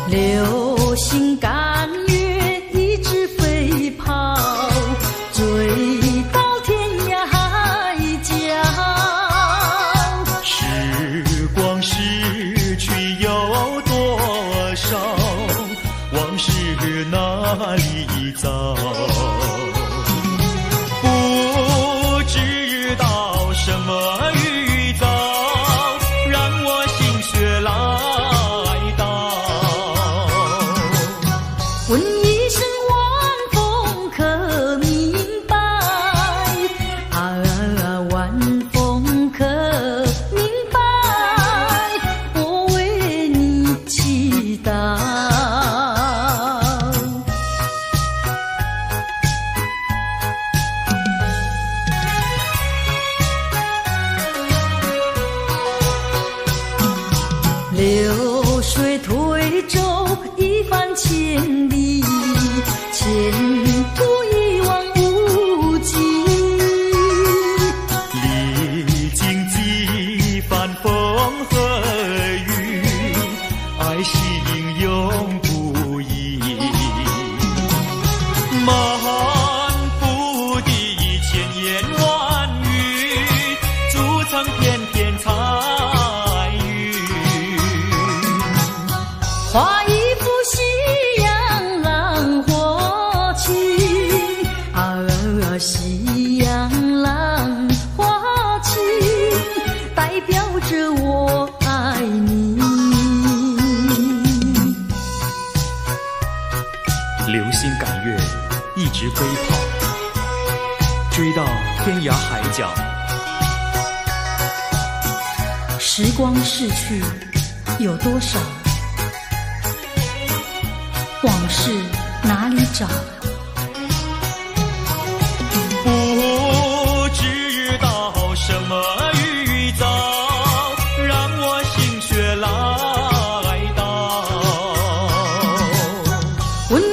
流星赶月一直飞跑，追到天涯海角。时光逝去有多少，往事哪里找？不知道什么预兆，让我心血来。问一声晚风可明白？晚风可明白？我为你祈祷。流水推舟一番千里，前途一望无际。历经几番风和雨，爱心永不移。满腹的千言万语，筑成片片彩云。画一幅夕阳浪花情，夕阳浪花情，代表着我爱你。流星赶月，一直飞跑，追到天涯海角。时光逝去有多少？往事哪里找？不知道什么预兆，让我心血来潮。问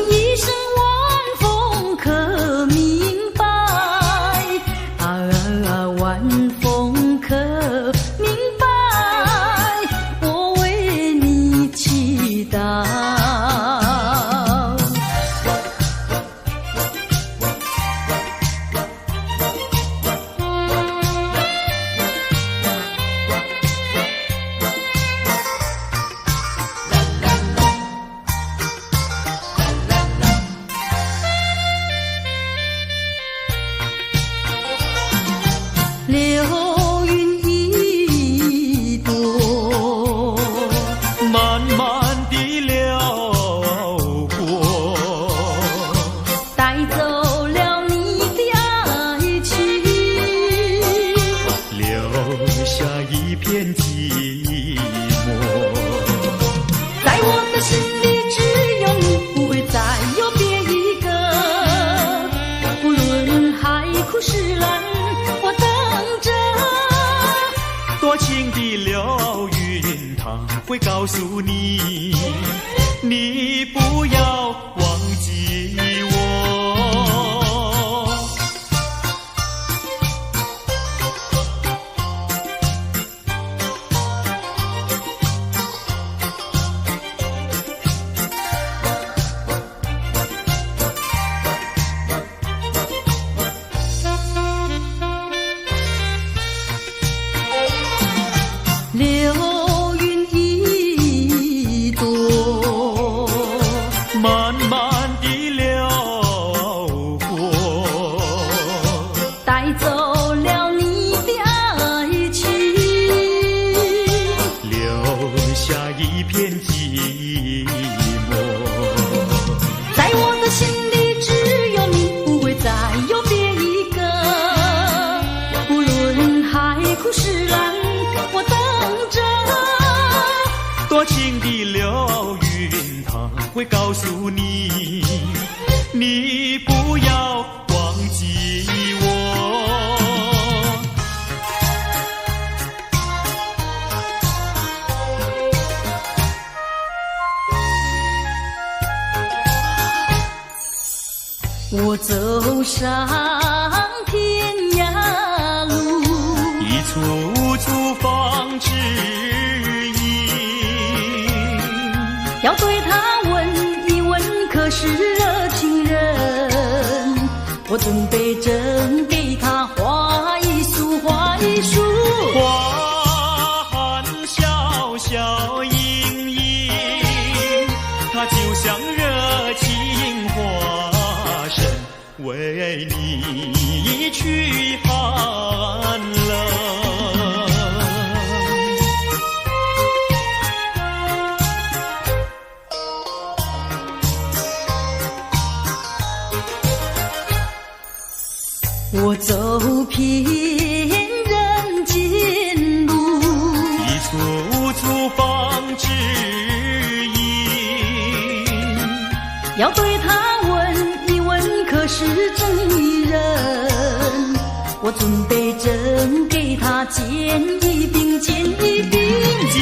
流云一朵，慢慢地流过，带走了你的爱情，留下一片寂寞。在我的心里只有你，不会再有别一个。不论海枯石烂，我等着。多情的流云，它会告诉你，你不要忘记我。流云一朵，慢慢地流过，带走了你的爱情，留下一片寂寞。在我的心里只有你，不会再有别一个。不论海枯石烂，我等着。多情的流云，它会告诉你，你不要忘记我。我走上天涯路，一处处放指引，要对他问一问，可是热情人？我准备真给他画一束，画一束。花含笑笑盈盈，它就像热情化身，为你驱寒冷。我走遍人间路，一处处放指引，要对他问一问，可是真一人？我准备真给他见一并，见一并。见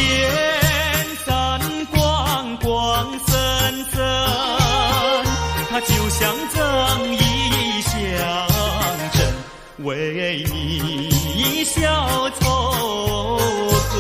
散光光森森，它就像正义象征，为你消仇恨。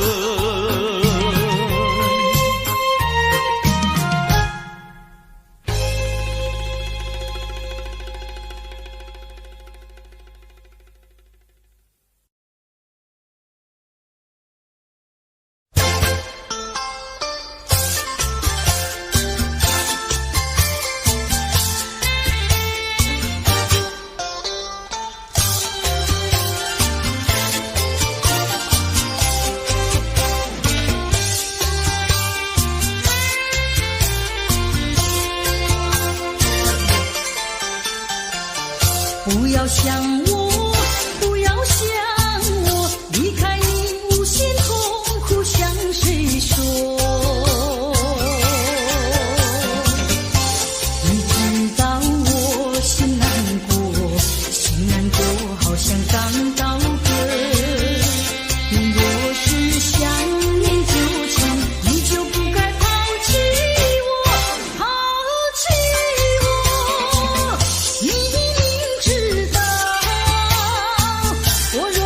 不要想我，不要想我，离开你无限痛苦向谁说？你知道我心难过，心难过好像刚到歌。你若是想念旧情，你就不该抛弃我，抛弃我。你明知道我若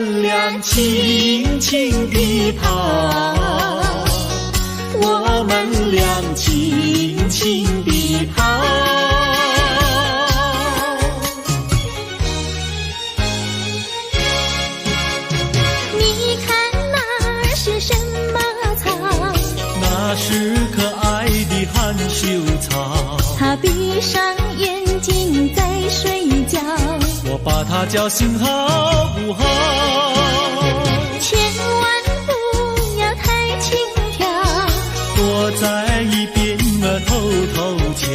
们俩轻轻地跑，我们俩轻轻地跑。你看那是什么草？那是可爱的含羞草。它闭上眼睛在睡觉，我把它叫醒好不好？千万不要太轻佻，躲在一边偷偷瞧。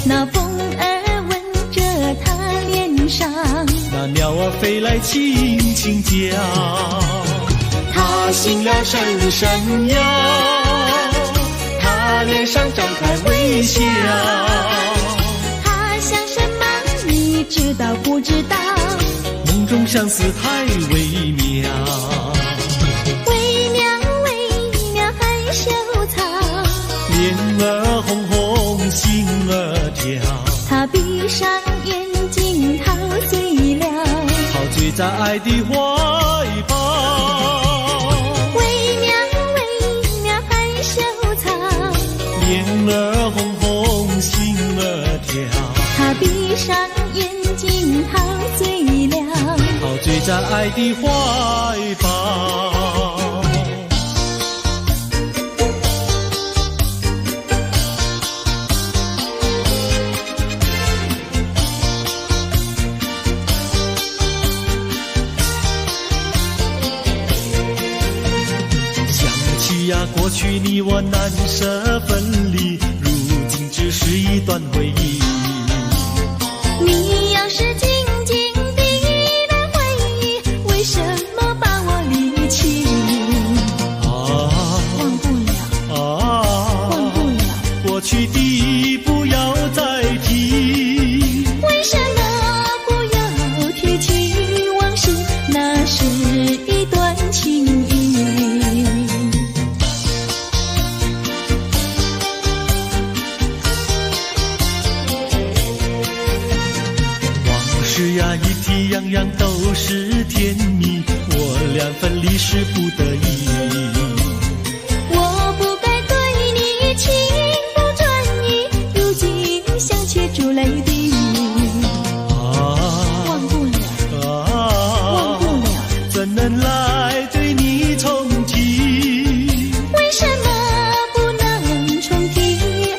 那风儿吻着它脸上，那鸟儿飞来轻轻叫。它醒了伸伸腰，它脸上张开微笑。它想什么你知道不知道？梦中相思太微妙，微妙微妙害羞草，脸儿红红心儿跳。它闭上眼睛陶醉了，陶醉在爱的怀抱。微妙微妙害羞草，脸儿红红心儿跳。它闭上眼睛陶醉了，陶醉在爱的怀抱。想起呀，过去你我难舍分离，如今只是一段回忆。你要是静静地来回忆，为什么把我离弃？忘不了，忘不了，过去的不要再提。为什么不要提起往事？那是一段情谊。往事呀，一提样样都是甜蜜，我俩分离是不得已。我不该对你情不专一，如今想却珠泪滴。忘不了，忘不了，怎能来对你重提？为什么不能重提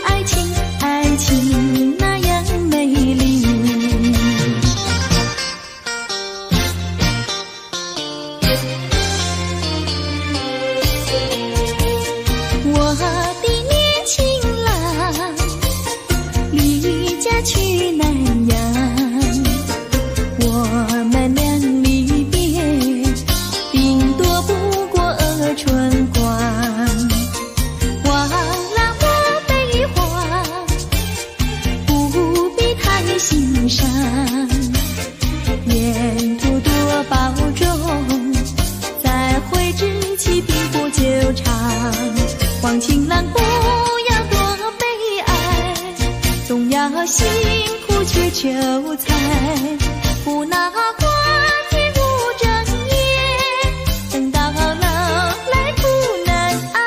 爱情？爱情那样美丽。我的年轻郎离家去南洋，我们俩离别，顶多不过春光。忘了我悲欢，不必太心伤，沿途多保重，再会之期并不久长。望情郎不要多悲哀，总要辛苦去求财，不拿花天无正业，等到老来苦难挨。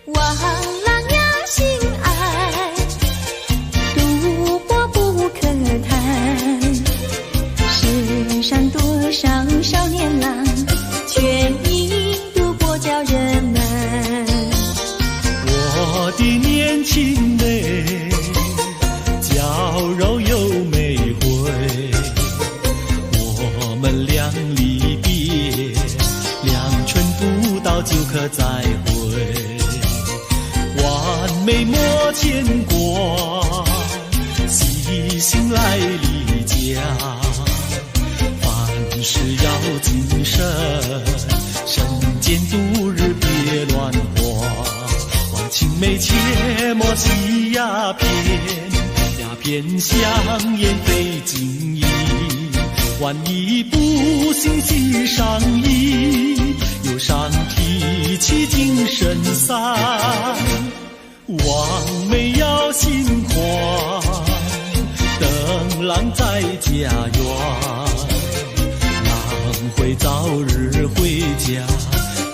望郎要心爱，度过不可叹，世上多少少年郎，却已度过叫人难。我的年轻妹，娇柔又美慧，我们俩离别，两春不到就可再会。完美莫牵挂，细心来离家，凡事要谨慎，身兼度日别乱花。青梅切莫吸鸦片，鸦片香烟非金意。万一不幸喜上意，忧伤提起精神散。望梅要心宽，等郎在家园。郎会早日回家，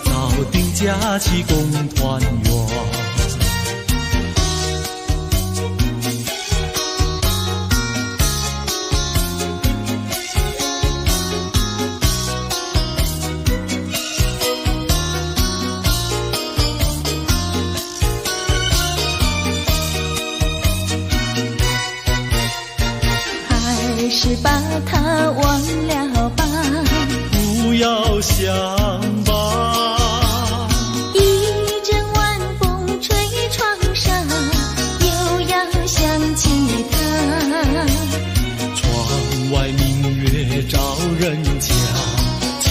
早定假期共团圆。还是把它忘了吧，不要想吧，一阵晚风吹窗上，又要想起他。窗外明月照人家，就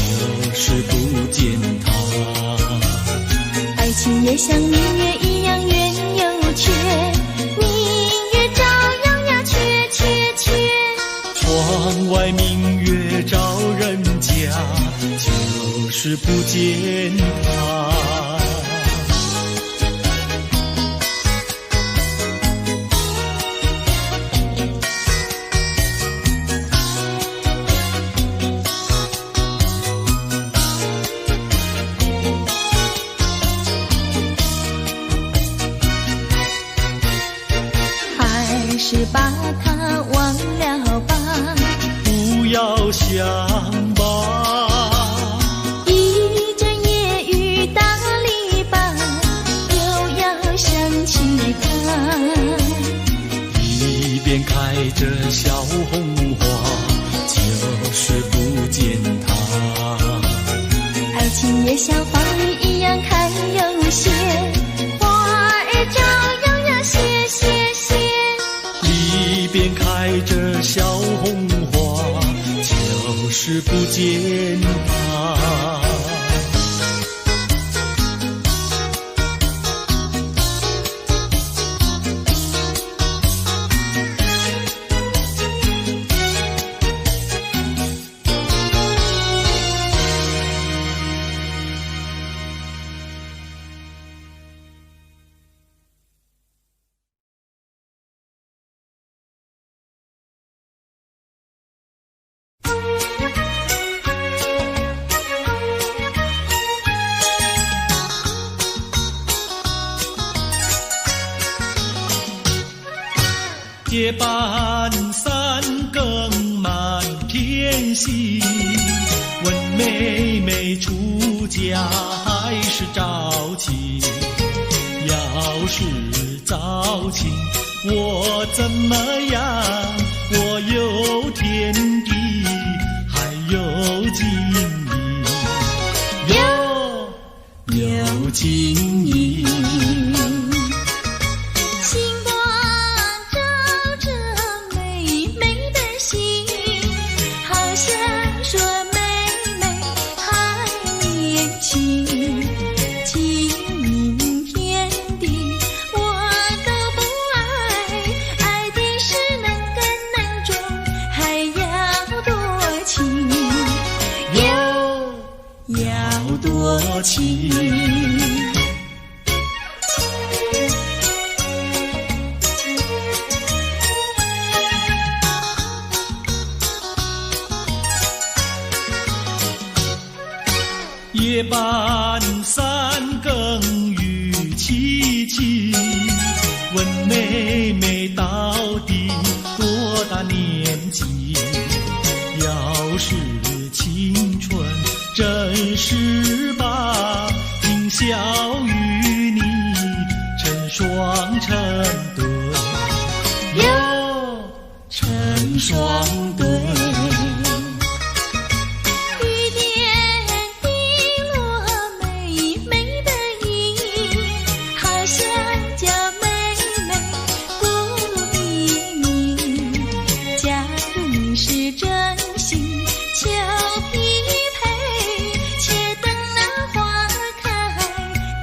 是不见他。爱情也像明月一样圆又缺，明月照样呀缺缺缺。窗外明月照人家，就是不见他。还是把它忘了吧，不要想吧，一阵夜雨打篱笆，又要想起他。一边开着小红花，就是不见他。爱情也像花儿一样开又谢，花儿照样呀谢谢谢。一边开着小红花，就是不见他。夜半三更满天星，问妹妹出嫁还是早亲？要是早亲，我怎么样？我有天地，还有金银，有金银。多情，夜半三更雨凄凄，问妹妹到底多大年纪？要是青春真是把今宵与你成双成对，哟，成双对。雨点滴落美美的衣，好像叫妹妹不理你。假如你是真心俏匹配，且等那花开，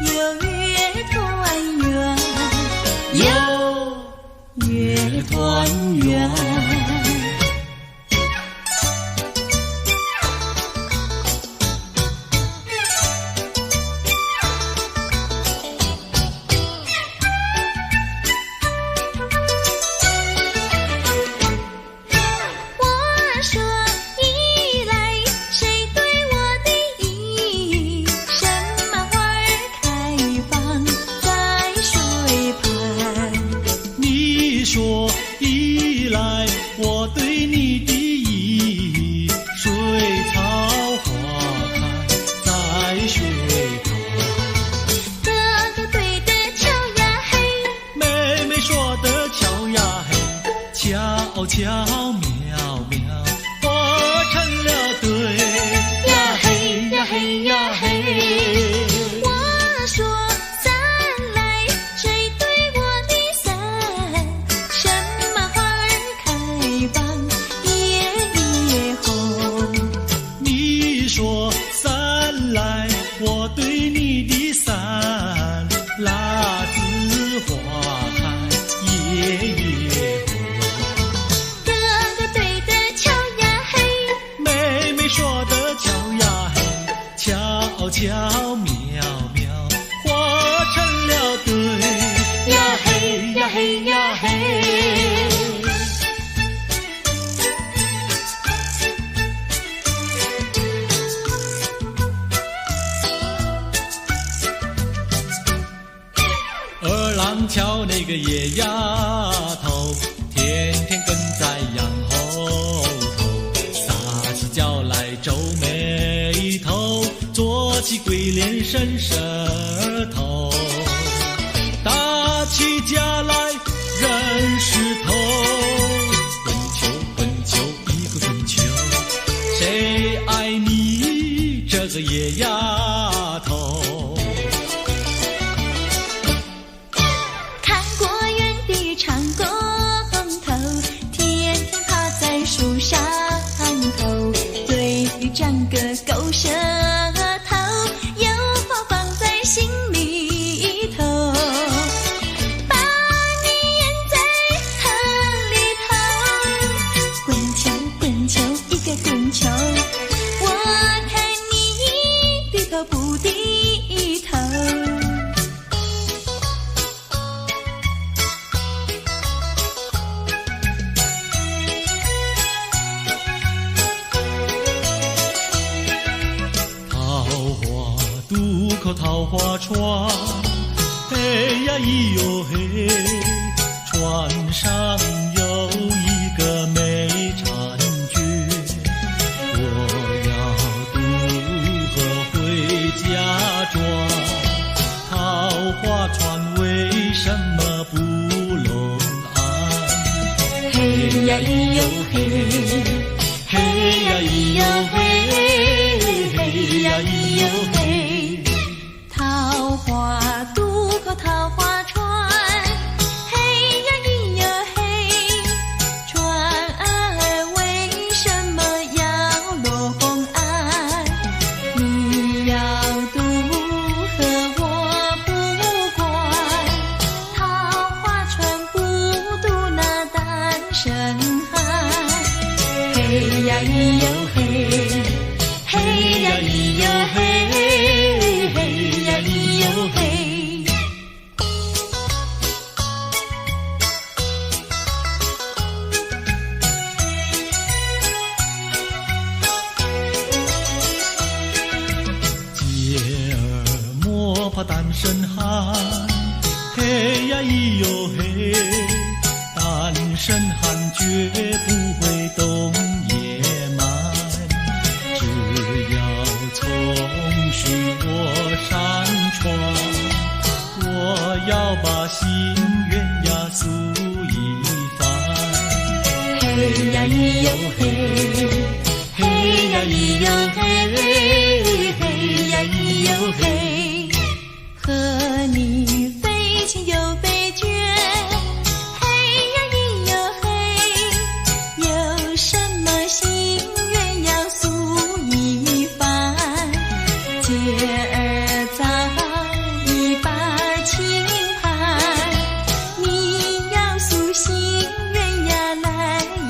有月团圆，有月团圆。我说一来谁对我多依赖，我对你的意，水草花开在水旁。哥哥对的巧呀嘿，妹妹说的巧呀嘿，巧巧妙妙，化成了对呀嘿呀嘿呀嘿。我说伞来，谁对我的伞？什么花儿开放夜夜红？你说伞来，我对你的伞，辣子花开夜夜红。哥哥对的巧呀嘿，妹妹说的巧呀嘿，巧巧妙妙，化成了对呀嘿呀嘿呀嘿。二郎桥那个野丫头，天天跟在羊后头，撒起娇来皱眉头，做起鬼脸伸舌头，打起架来扔石头，滚球滚球一个滚球，谁爱你这个野丫头？看过园的长工头，天天趴在树上头，对于长个狗舌头，有话放在心里头，把你咽在河里头，滚球滚球一个滚球，我看你低头不低头。渡口桃花船，嘿呀咿哟嘿，船上有一个美婵娟，我要渡河回家庄，桃花船为什么不拢岸？嘿呀咿哟嘿，嘿呀咿哟嘿，嘿呀咿哟嘿，桃花渡口桃花船，嘿呀咿哟嘿，船儿为什么要落岸？你要渡河我不管，桃花船不渡那单身汉。嘿呀咿哟嘿，嘿呀咿哟嘿，嘿呀咿哟嘿。姐儿莫怕单身汉，嘿呀咿哟嘿，单身汉绝不会动野蛮，只要从许我山川，我要把心愿呀诉一番。嘿呀咿哟嘿，嘿呀咿哟嘿，嘿呀咿哟嘿，和你非亲又非眷，嘿呀咿哟嘿，有什么心愿要诉一番？姐儿在一把轻盘，你要诉心愿呀来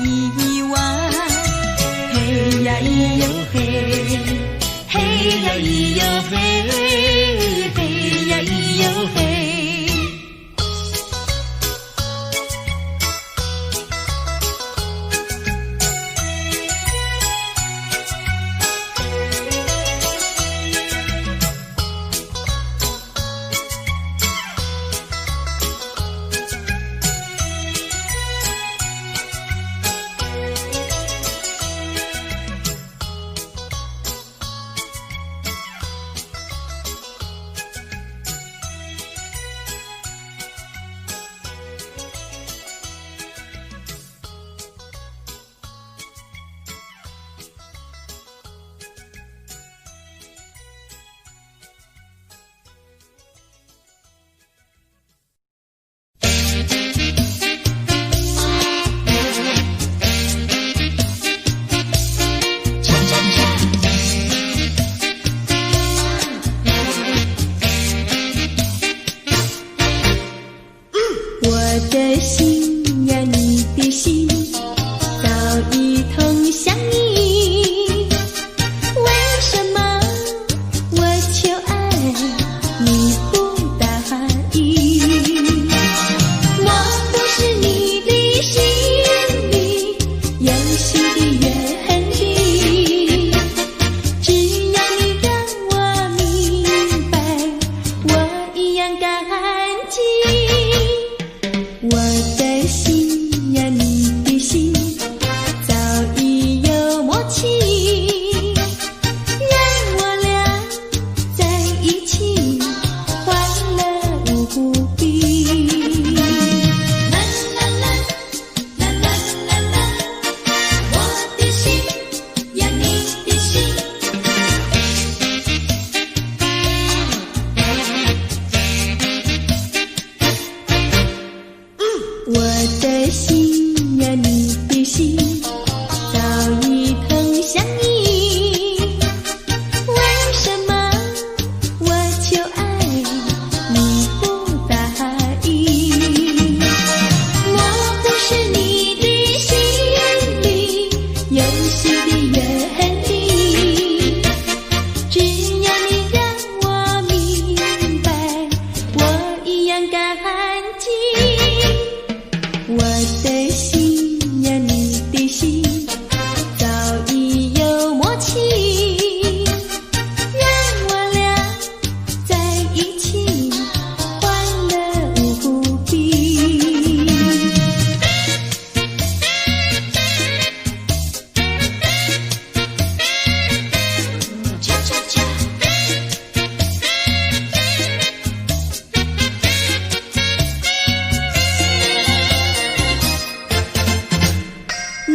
一碗。嘿呀咿哟嘿，嘿呀咿哟嘿。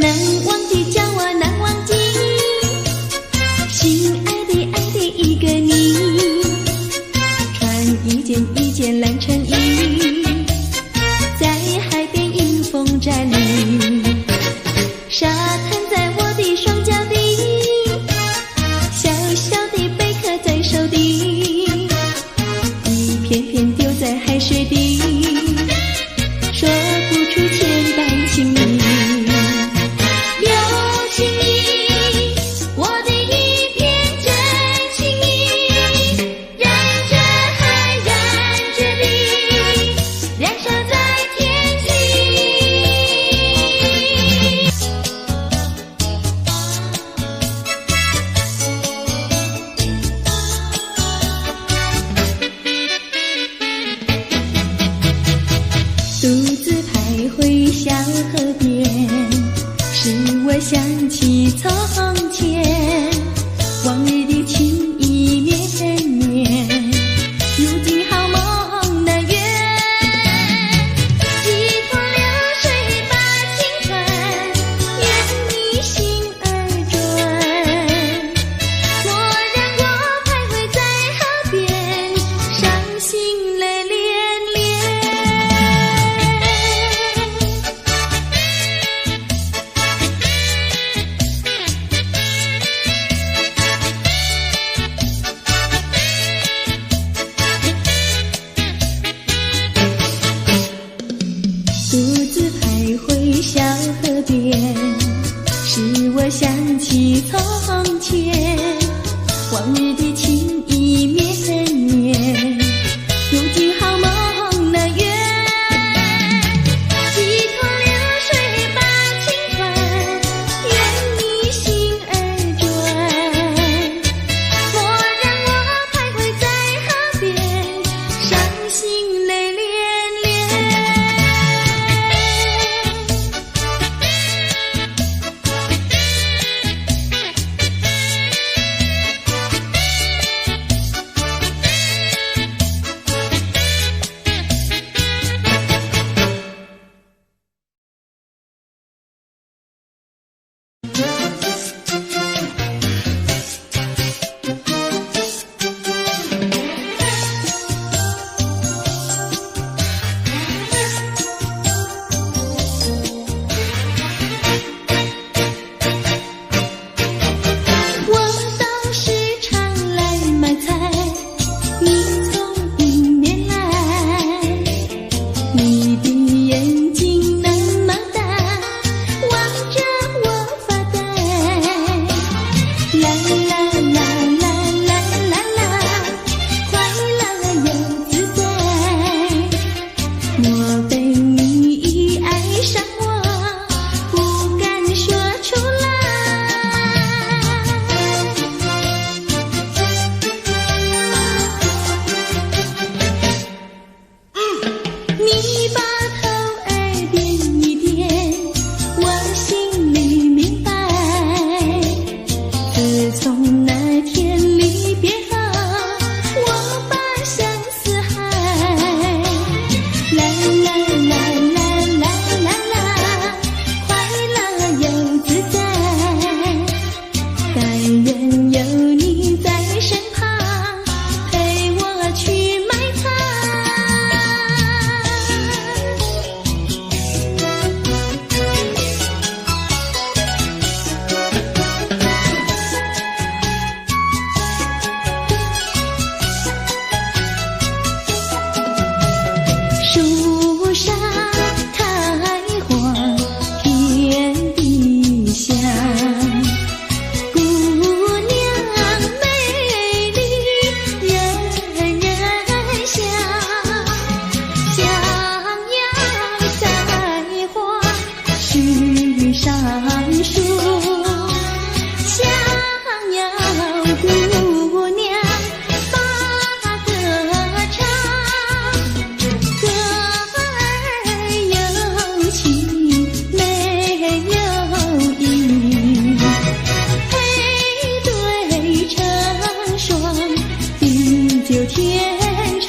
难忘记，叫我难忘记，心爱的爱的一个你，穿一件蓝衬衣，在海边迎风站立，沙滩在我的双脚底，小小的贝壳在手底，一片片丢在海水底，说不出千般情意。有情意，我的一片真情意，燃着海，燃着地，燃烧在天际。独自徘徊小河边，使我想起从前，往日的情意绵绵，如今好梦难圆。几头流水把情传，愿你心儿转。蓦然我徘徊在河边，伤心泪涟涟。独自徘徊小河边，使我想起从前，往日的情意绵绵，如今好梦难圆。几头流水把情传，愿你心儿转。蓦然我徘徊在河边，伤心泪涟涟。我到市场来买菜，你从迎面来，你的眼睛那么大，望着我发呆。啦啦啦啦啦啦啦，快乐又自在。莫非你已爱上我，不敢说出来？你把头儿点一点，我心里明白。自从那天离别后，我把相思害。啦啦啦啦啦啦啦，快乐又自在。但愿有你在身旁，陪我去买菜。树上开花遍地香，姑娘美丽人人香，想要栽花须上树，想要姑娘把歌唱。歌儿有情没有义，配对成双，地久天长。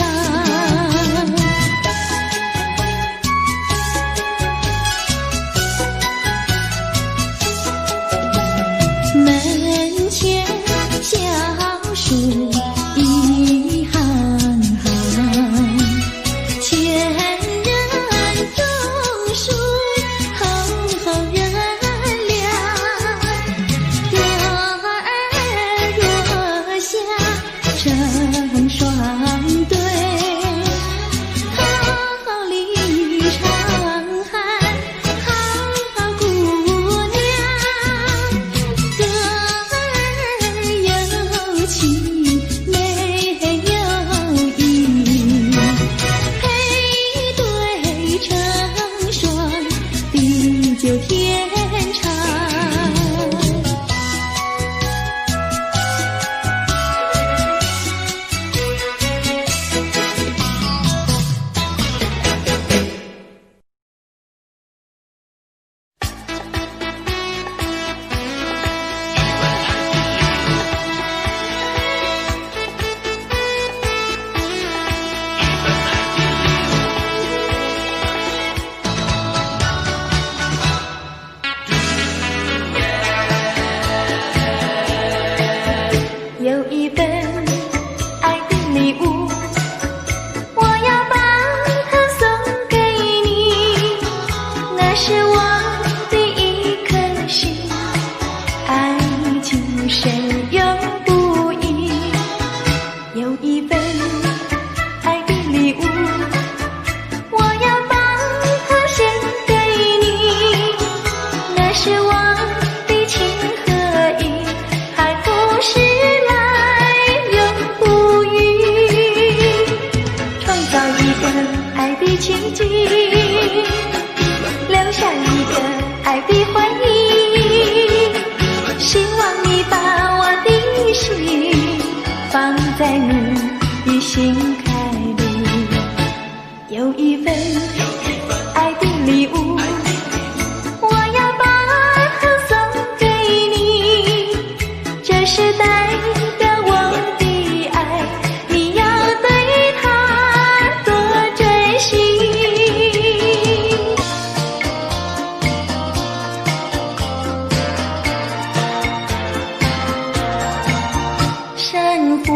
湖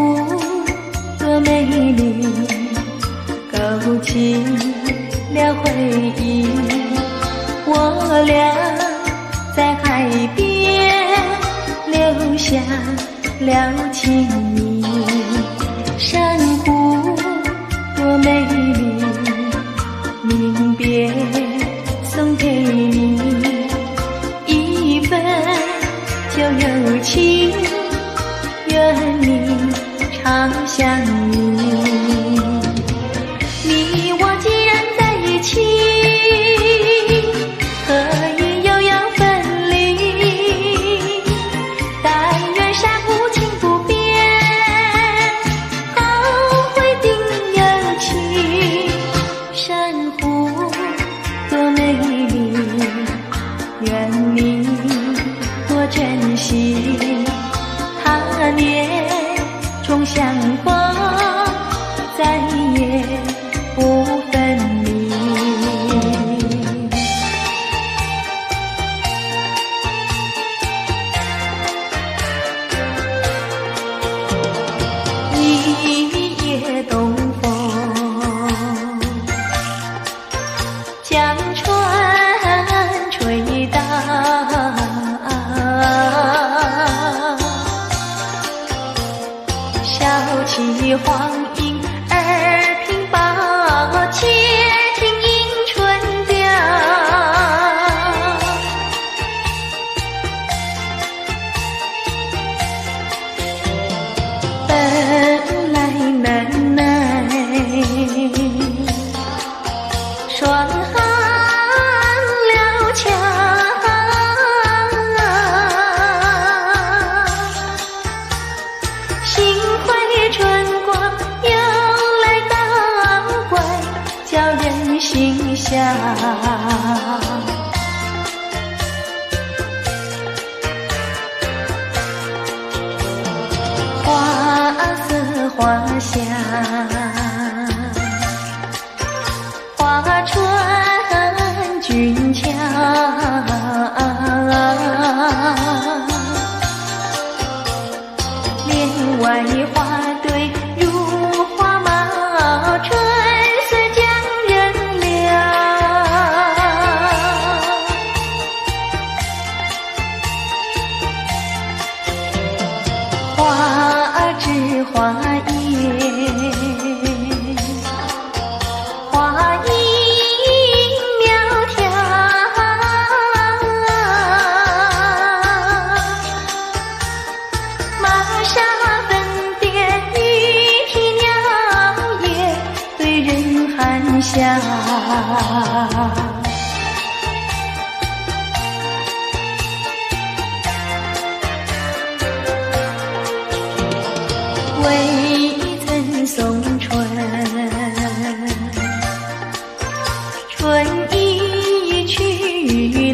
多美丽，勾起了回忆。我俩在海边留下了情谊。珊瑚多美丽，临别送给你一份旧友情，愿你常相依。你我既然在一起，何以又要分离？但愿山无情不变，好会定有情。珊瑚多美丽，愿你多珍惜。他年重相逢，再也不分离。一夜东风，将船吹荡，笑起黄莺儿平抱，且听迎春调。本来难耐，双寒了桥，幸亏春光又来当官，叫人心笑。花色花香，花船俊俏，帘外花堆如花帽，春色将人撩。花枝花叶，花影苗条，玛莎粉蝶语啼鸟也对人含笑。未曾送春，春已去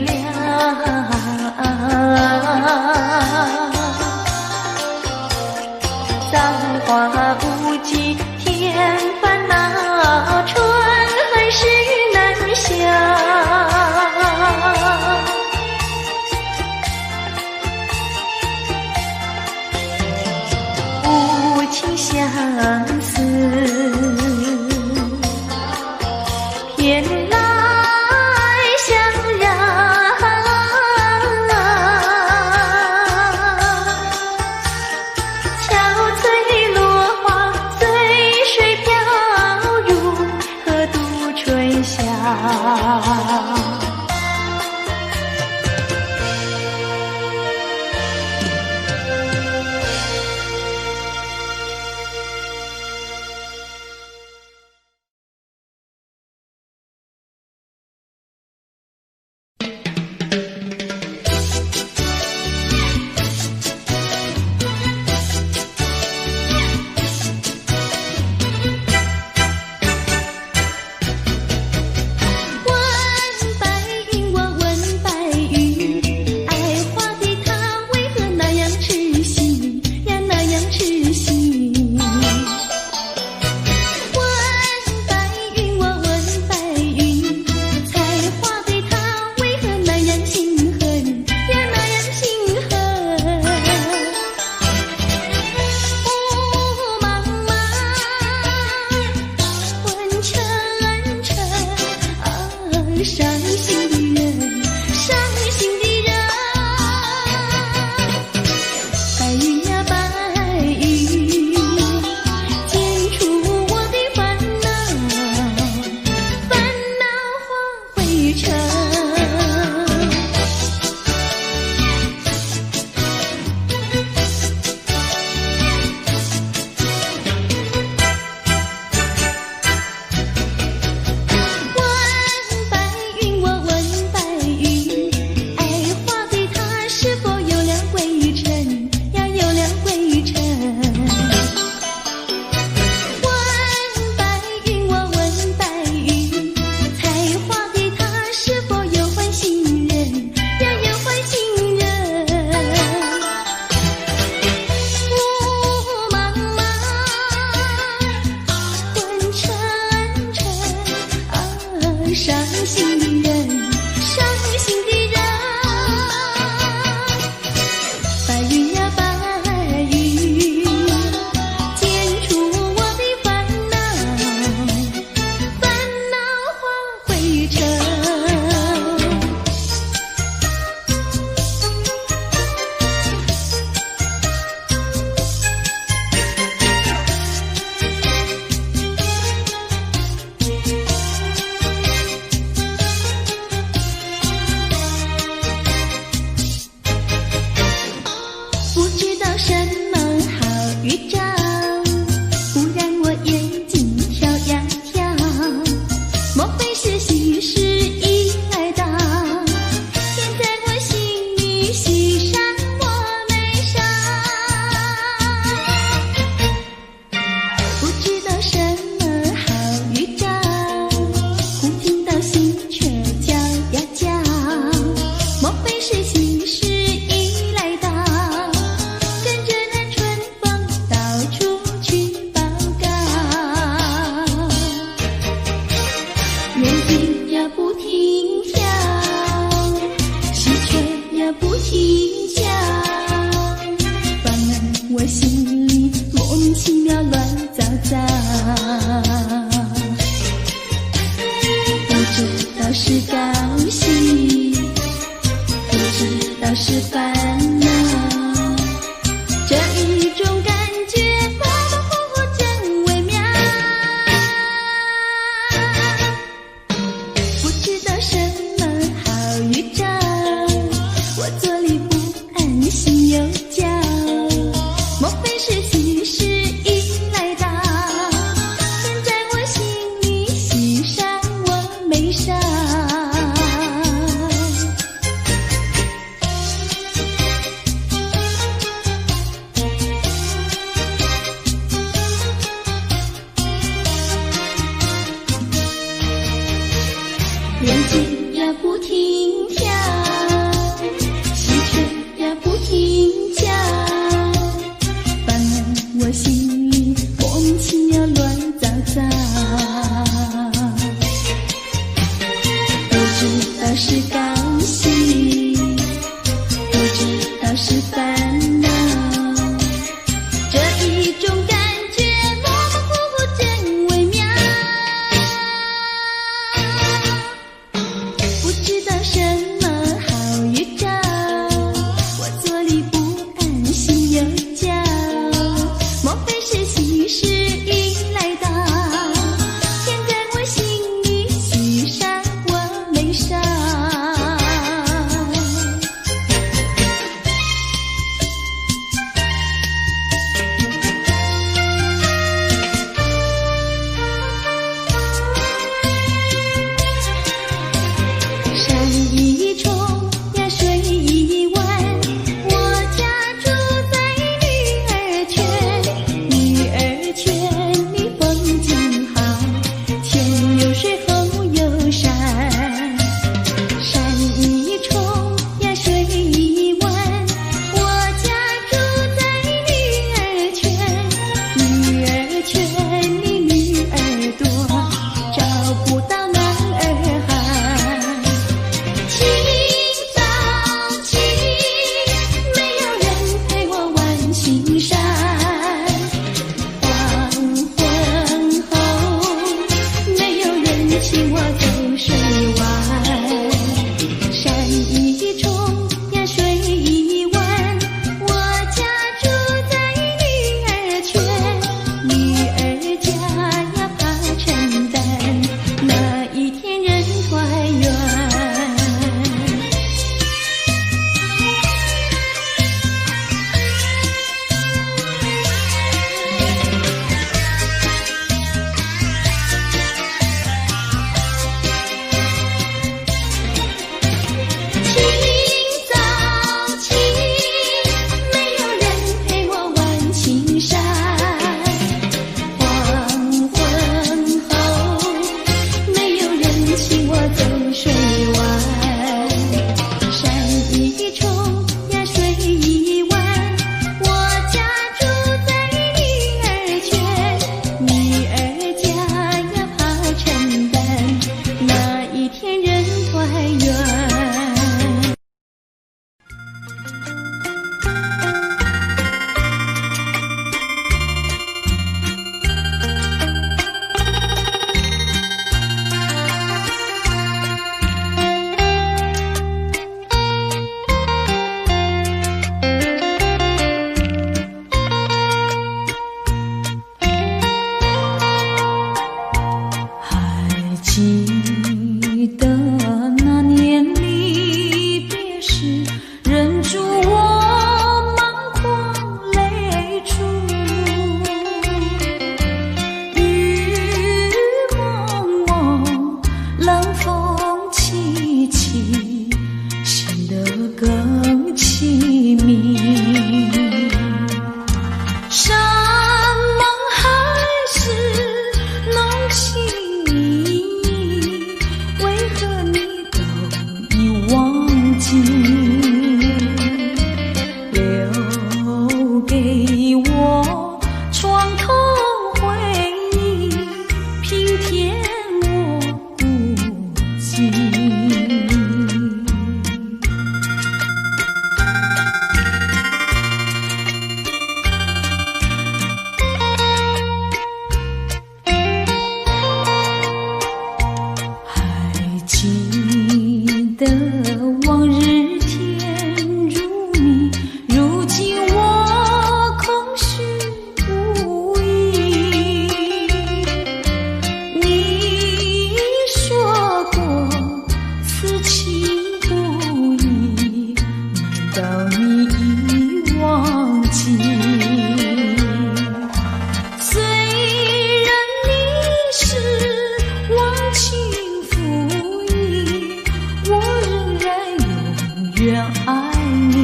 了。葬花无忌添烦恼，春恨事难消。无情相思，是烦恼。这一种感觉模模糊糊真微妙，不知道什么好预兆，我坐立不安，心又焦，莫非是喜事已来到？现在我心里喜上我眉梢。爱你。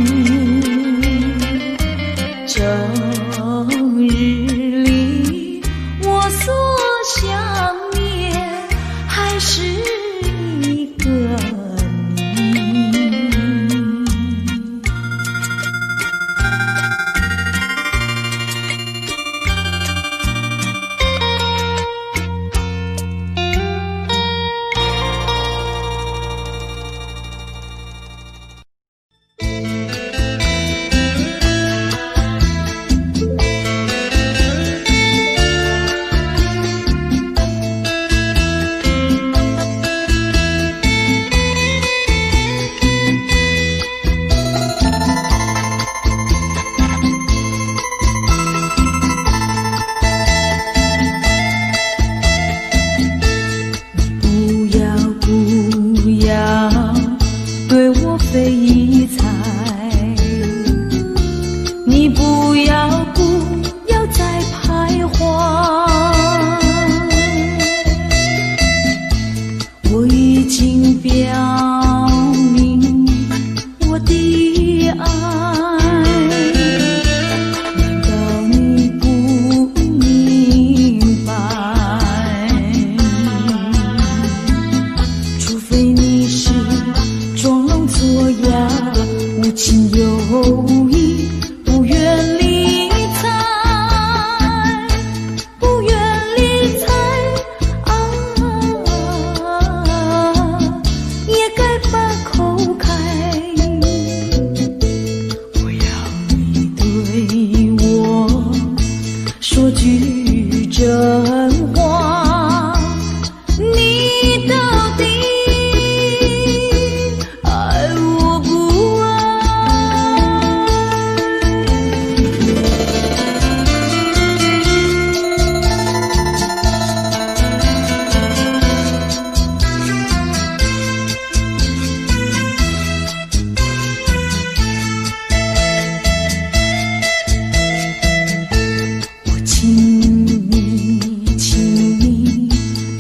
这日里我所想念还是一个你。你不要再徘徊，我已经表明我的爱，难道你不明白？除非你是装聋作哑，无情有义，不愿理睬，不愿理睬也该把口开。我要你对我说句真话，你到底爱我不爱？我请你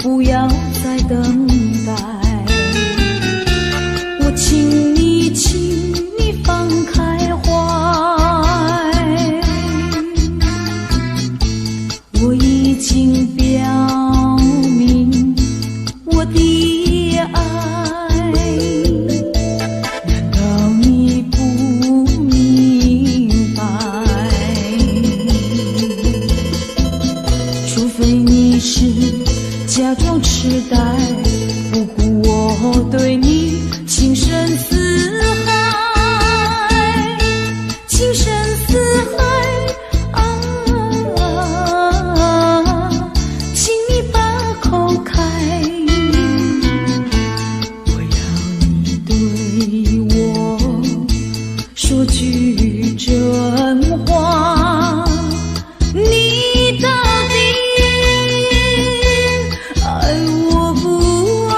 不要再等待，我请你放开怀，我已经表明我的爱，难道你不明白？除非你是假装痴呆，不顾我对你情深似海，情深似海请你把口开，我要你对我说句真话，你到底爱我不爱？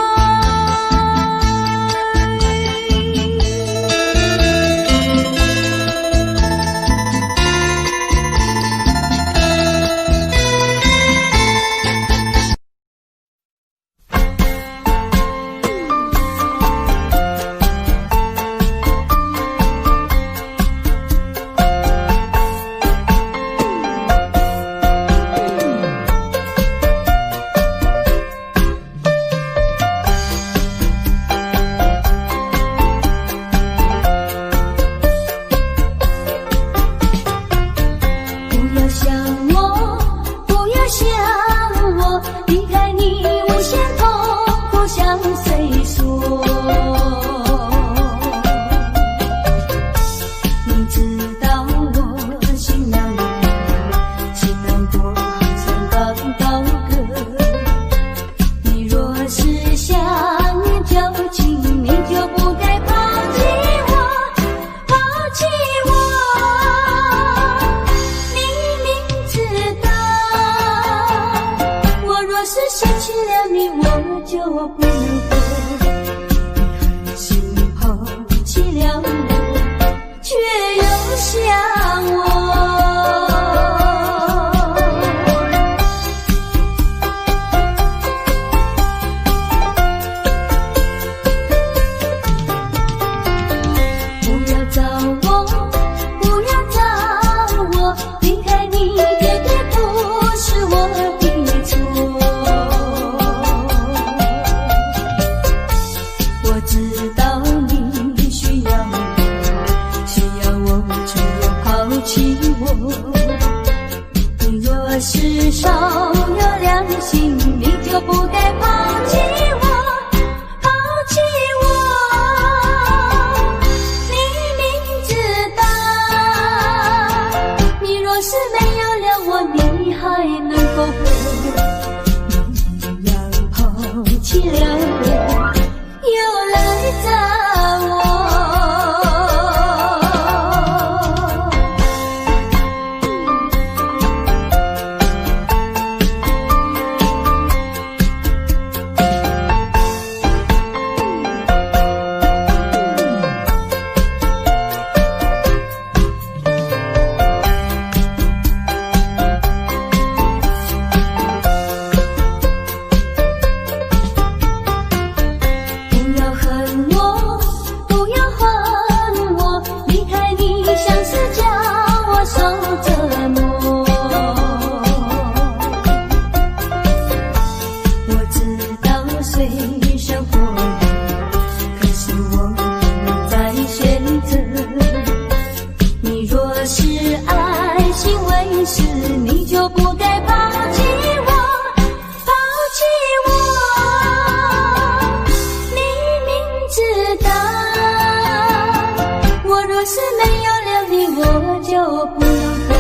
是没有了你我就不能活，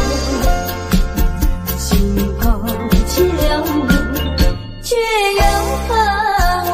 心抛弃了我，却又恨我。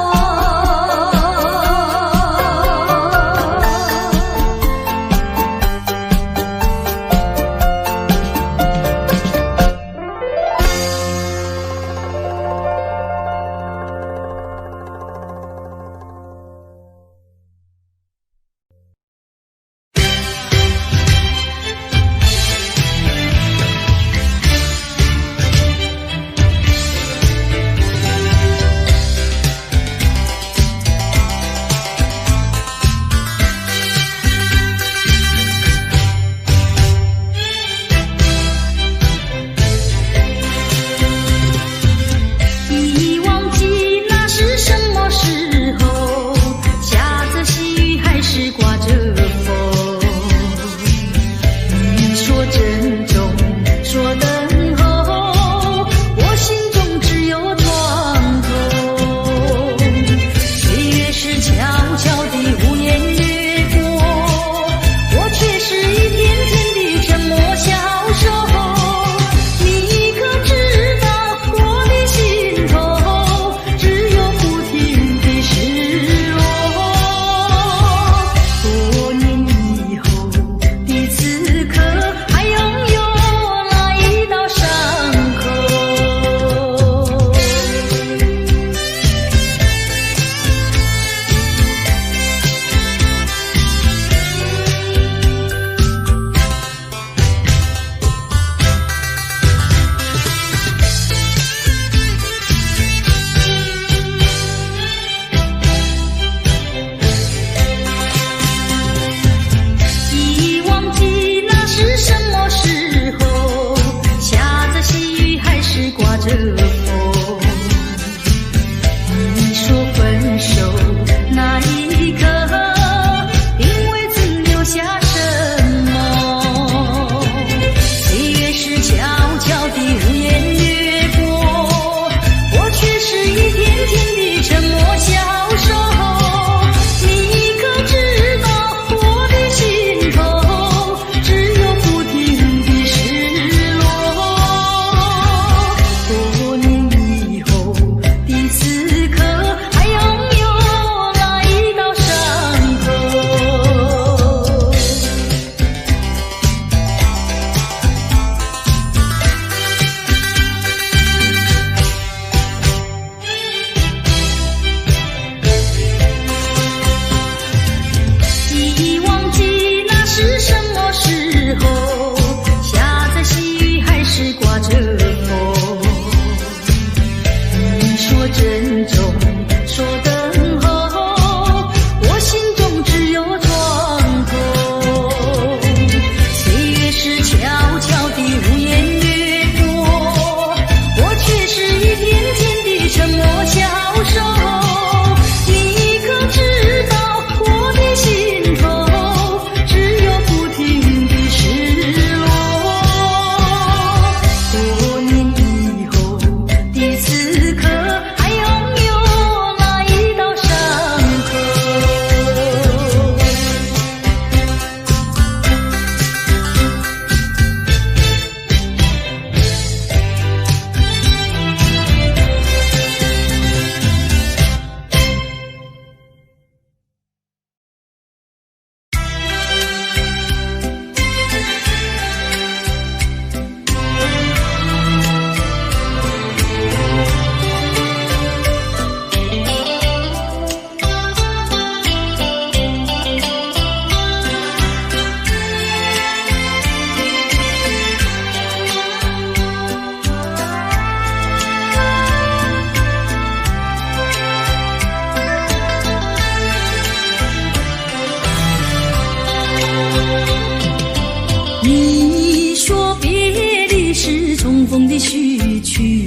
风的序曲，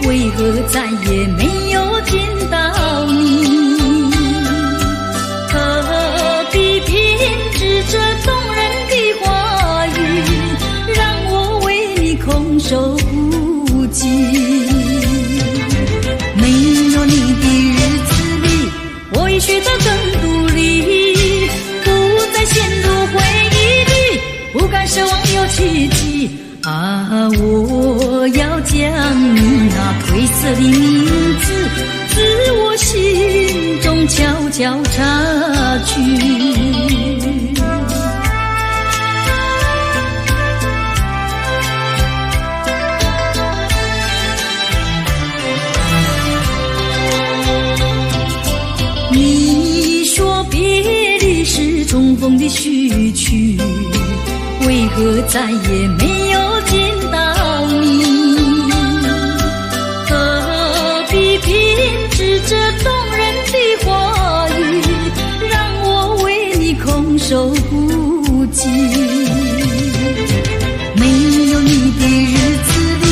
为何再也没有见到你？何必编织这动人的话语，让我为你空守不尽？没有你的日子里，我已学得更独立，不再陷入不敢奢望有奇迹啊！我要将你那褪色的名字，自我心中悄悄擦去。你说别离是重逢的序曲，为何再也没有见到你？何必编织这动人的话语，让我为你空守孤寂？没有你的日子里，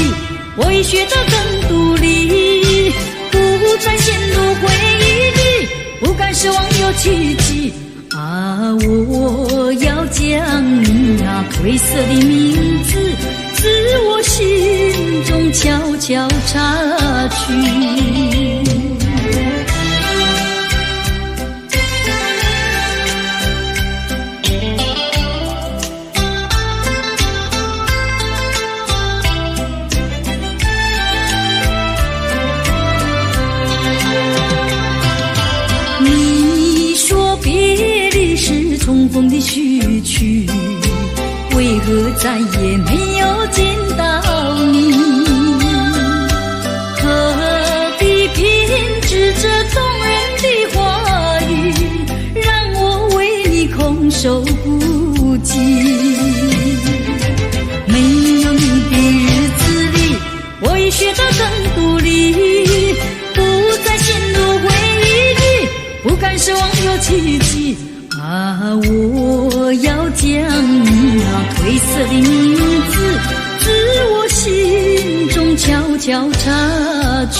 我已学得更独立，不再陷入回忆里，不敢奢望有奇迹啊！我要将你那褪色的名字，自我心中悄悄擦去。重逢的序曲，为何再也没有见到你？何必编织这动人的话语，让我为你空守孤寂？没有你的日子里，我已学得更独立，不再陷入回忆里，不敢奢望有奇迹啊！我要将你那褪色的名字，自我心中悄悄擦去。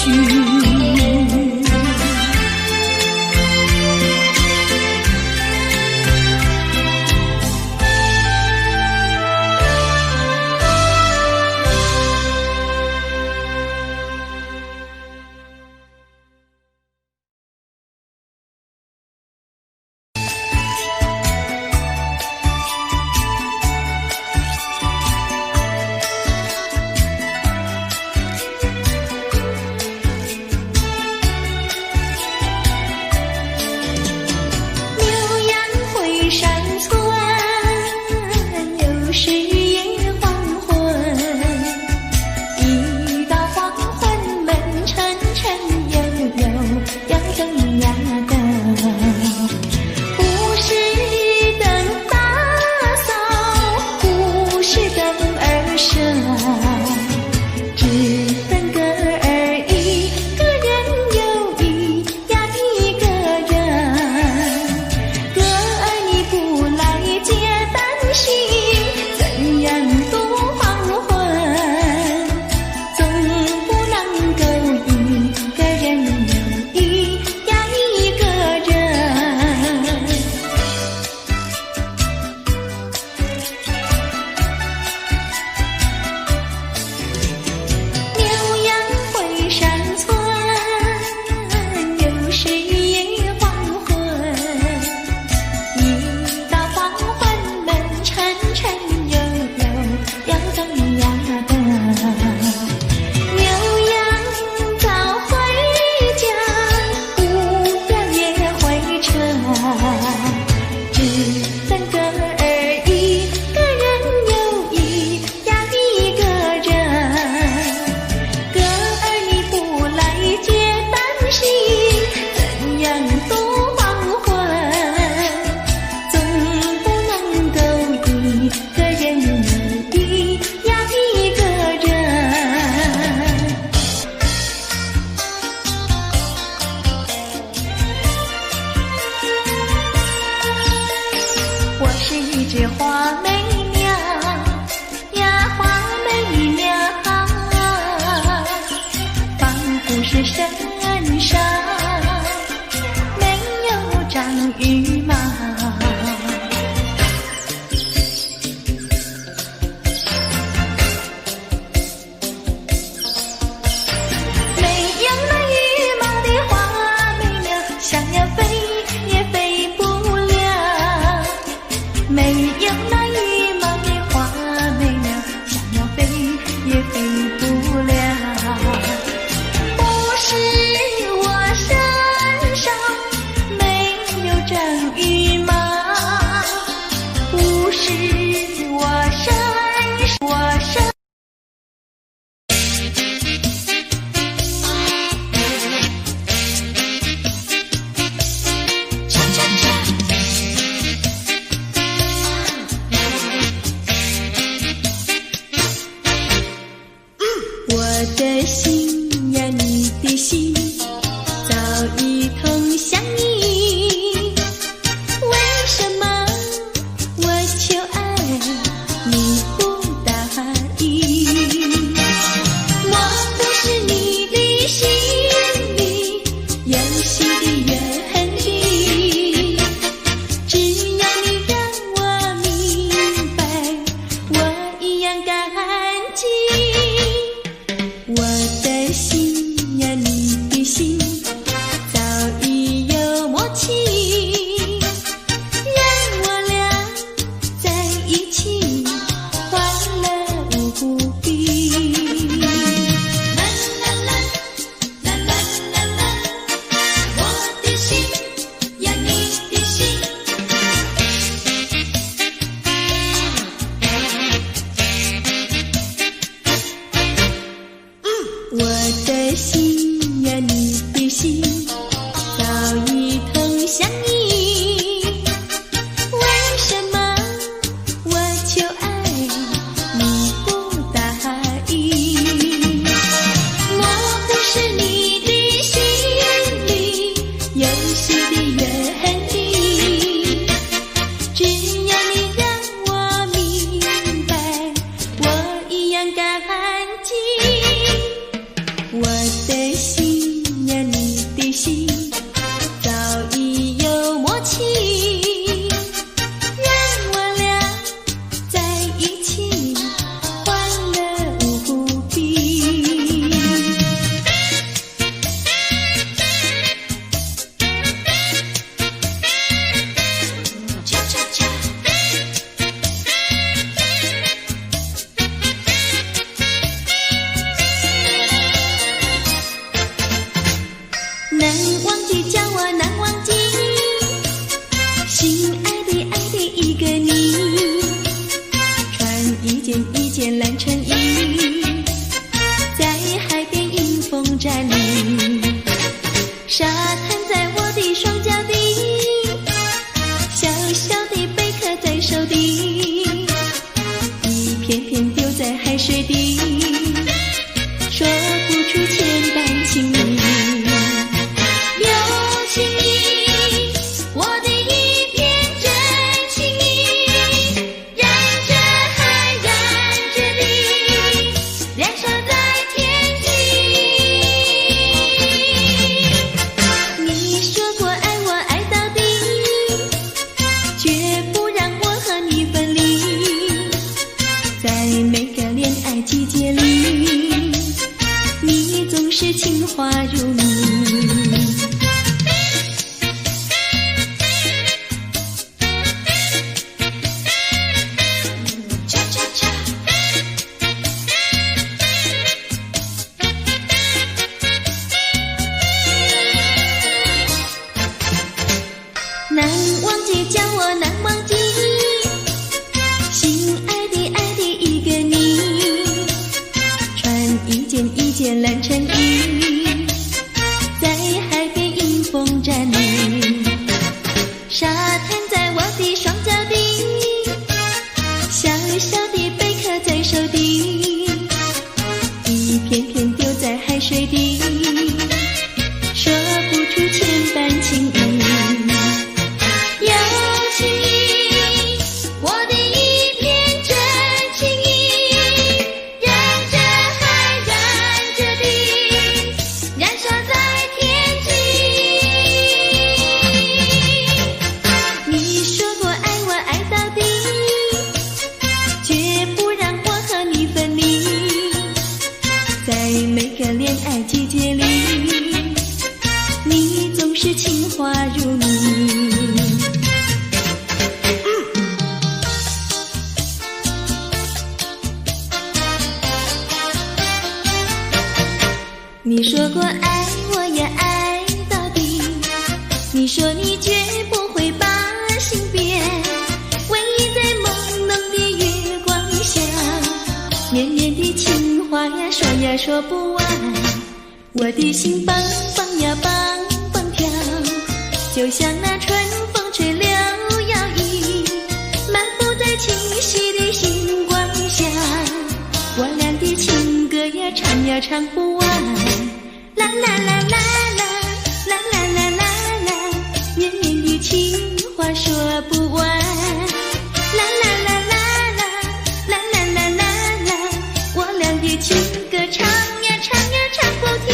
没有那羽毛的是我深，我深。我的心呀，你的心早已通向你，为什么我求爱你不答应？我不是你的心里游戏的原地，只要你让我明白，我一样感激。我的心呀，你的心早已有默契，让我俩在一起欢乐无比。啦啦啦啦啦啦啦，我的心呀，你的心。我的心呀，你的心早已通向你，为什么我求爱你不答应？我不是你的心里游戏的原地，只要你让我明白，我一样感激。我的心呀，你的心早已有默契，让我俩在一起欢乐无比。恰恰恰。难忘记，叫我难忘记，心爱的爱的一个你，穿一件蓝衬衣，在海边迎风站立，沙滩在我的双脚底，小小的贝壳在手底，一片片丢在海水底，说不出千般情意。情意，我的一片真情意，让这海，让这地，燃烧在天际。你说过爱我爱到底，绝不让我和你分离，在每个恋爱季节里，你总是情话如蜜。难忘记，叫我难忘记，心爱的爱的一个你，穿一件蓝衬衣，在海边迎风站立，沙滩在我的双脚底，小小的贝壳在手底，一片片丢在海水底，说不出千般情意。每个恋爱季节里，你总是情话如蜜。你说过爱我也爱到底，你说你绝不会把心变，唯一在梦说不完，我的心蹦蹦呀蹦蹦跳，就像那春风吹柳摇曳，漫步在清晰的星光下，我俩的情歌呀唱呀唱不完，啦啦啦啦啦啦啦啦啦啦，绵绵的情话说不完，啦啦啦啦啦啦啦啦啦啦，我俩的情歌唱呀唱呀唱不停，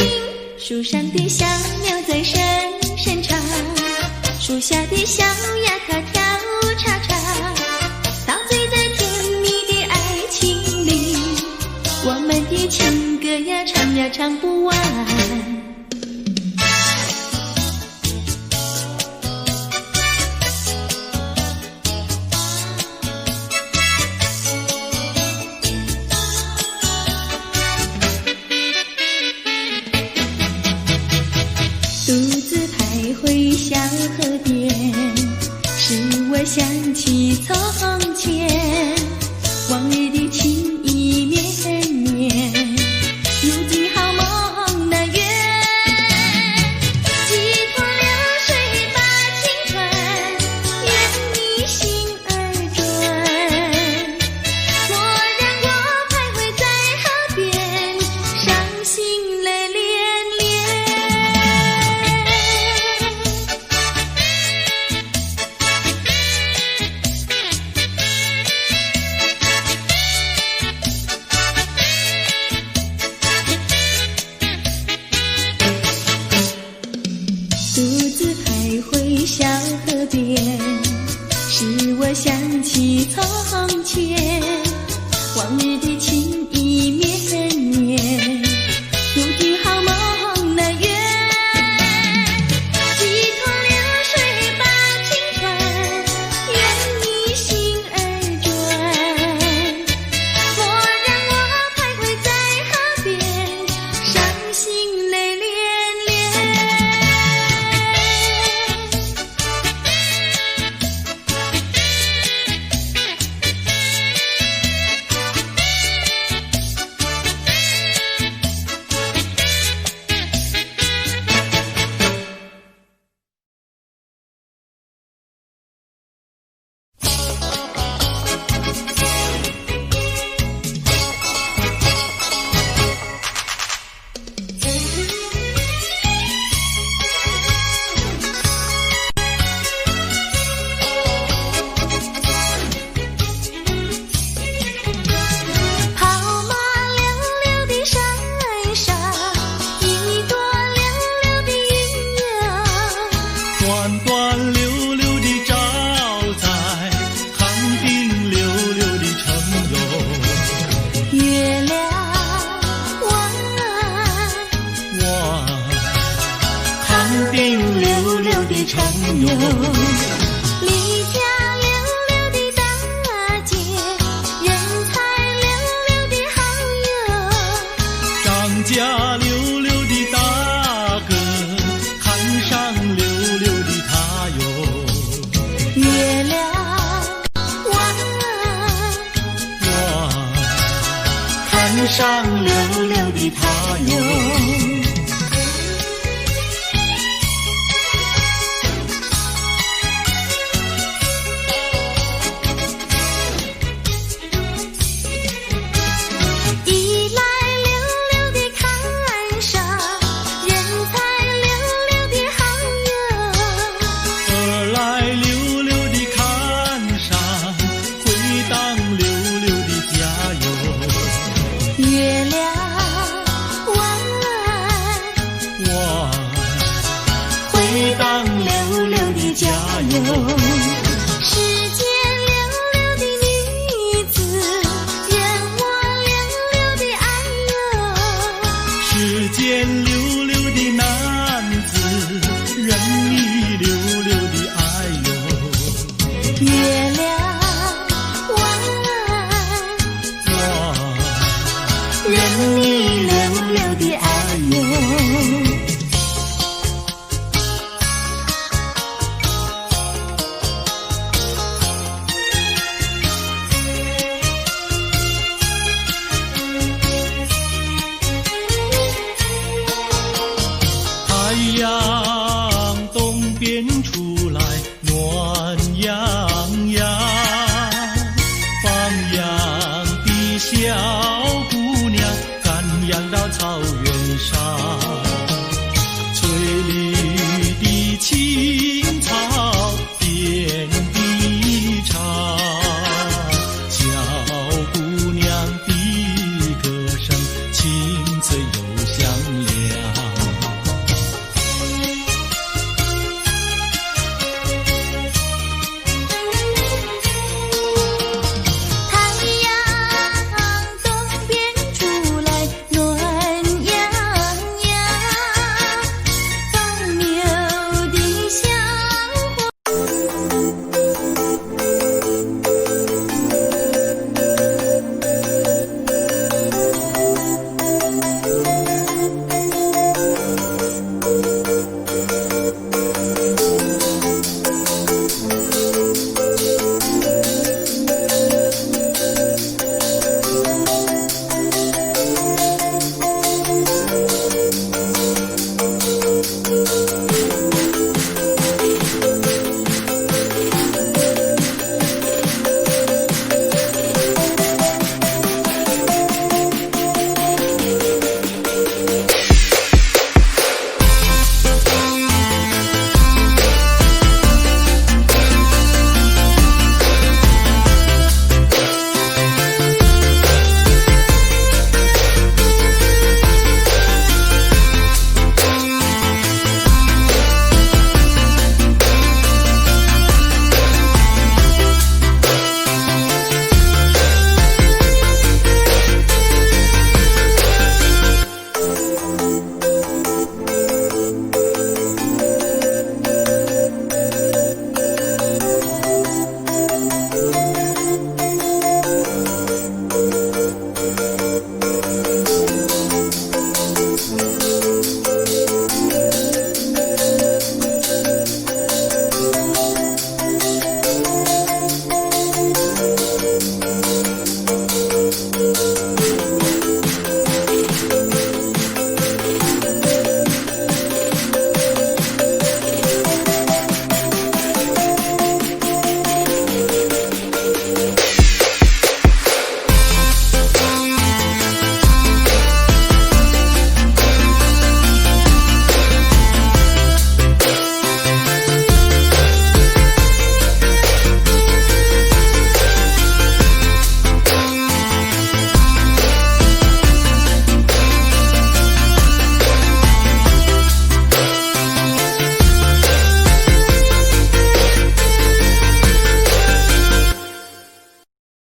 树上的小鸟在声声唱，树下的小鸭它跳叉叉，陶醉在甜蜜的爱情里，我们的情歌呀唱呀唱不完。独自徘徊小河边，使我想起从前，往日的情意绵绵，如今好梦难圆，几头流水把情传，愿你心儿转，蓦然我徘徊在河边，伤心泪涟涟，独自徘徊小河边，使我想起从前，往日的情意绵绵，如今好梦难圆，几头流水把情传，愿你心儿转，蓦然我徘徊在河边，伤心泪涟涟。跑马溜溜的山上，一朵溜溜的云呀，端端溜溜地照在寒冰溜溜的城游，月亮弯，哇，寒冰溜溜的城游，离家溜溜的大姐，人才溜溜的好友，张家溜溜的大哥，看上溜溜的他哟，月亮弯，哇，看上溜溜的他哟。一来溜溜的看上，人才溜溜的好友，二来溜溜地看上，回当溜溜的家哟，月亮弯，哇，回当溜溜的家哟，世间溜溜的女子，任我溜溜的爱哟，世间溜溜的男子，任你溜溜的爱哟，月亮弯，哇，任你溜溜的爱哟。小姑娘，赶羊到草原上。